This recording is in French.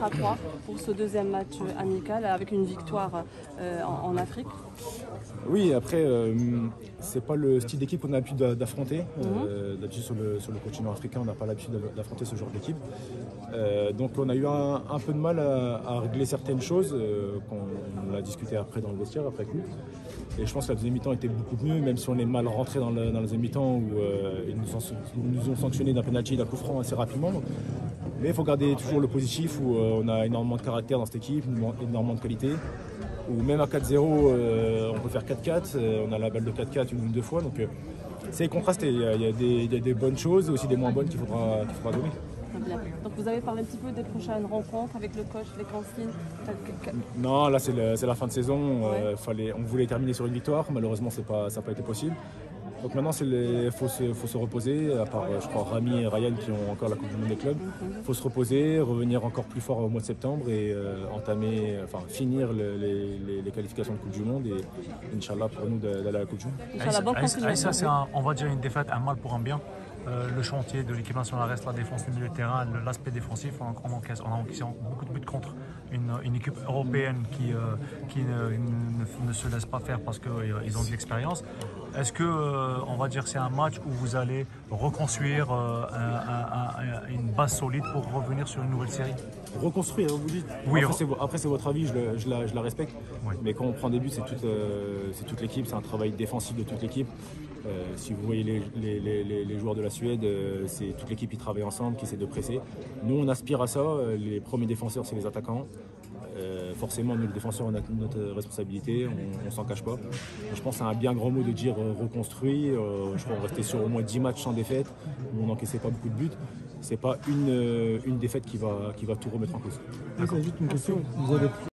À 3 pour ce deuxième match amical avec une victoire en Afrique. Oui, après, c'est pas le style d'équipe qu'on a l'habitude d'affronter. D'habitude sur le continent africain, on n'a pas l'habitude d'affronter ce genre d'équipe. Donc on a eu un peu de mal à régler certaines choses qu'on a discuté après dans le vestiaire, après coup. Et je pense que la deuxième mi-temps était beaucoup mieux, même si on est mal rentré dans la deuxième mi-temps où ils nous ont sanctionné d'un penalty, d'un coup franc assez rapidement. Mais il faut garder toujours le positif où on a énormément de caractère dans cette équipe, énormément de qualité. Ou même à 4-0, on peut faire 4-4, on a la balle de 4-4 une ou deux fois. Donc c'est contrasté, il y a des bonnes choses et aussi des moins bonnes qu'il faudra donner. Très bien. Donc vous avez parlé un petit peu des prochaines rencontres avec le coach, les consignes. Non, là c'est la fin de saison, Ouais. on voulait terminer sur une victoire, malheureusement ça n'a pas été possible. Donc maintenant il faut se reposer, à part je crois Rami et Ryan qui ont encore la Coupe du Monde des clubs. Il faut se reposer, revenir encore plus fort au mois de septembre et finir les qualifications de Coupe du Monde et Inch'Allah pour nous d'aller à la Coupe du Monde. Inch'Allah, bonne continuation. Ça, c'est on va dire une défaite, un mal pour un bien. Le chantier de l'équipe nationale reste la défense, le milieu de terrain, l'aspect défensif. On a encaissé beaucoup de buts contre une équipe européenne qui ne se laisse pas faire parce qu'ils ont de l'expérience. Est-ce que, on va dire, c'est un match où vous allez reconstruire une base solide pour revenir sur une nouvelle série? Reconstruire, vous dites. Oui. Après, c'est votre avis, je la respecte. Oui. Mais quand on prend des buts, c'est toute l'équipe, c'est un travail défensif de toute l'équipe. Si vous voyez les joueurs de la Suède, c'est toute l'équipe qui travaille ensemble, qui essaie de presser. Nous, on aspire à ça. Les premiers défenseurs, c'est les attaquants. Forcément, nous, les défenseurs, on a notre responsabilité, on s'en cache pas. Et je pense que c'est un bien grand mot de dire reconstruit. Je crois qu'on restait sur au moins 10 matchs sans défaite, où on n'encaissait pas beaucoup de buts. C'est pas une défaite qui va tout remettre en cause. Juste une question. Vous avez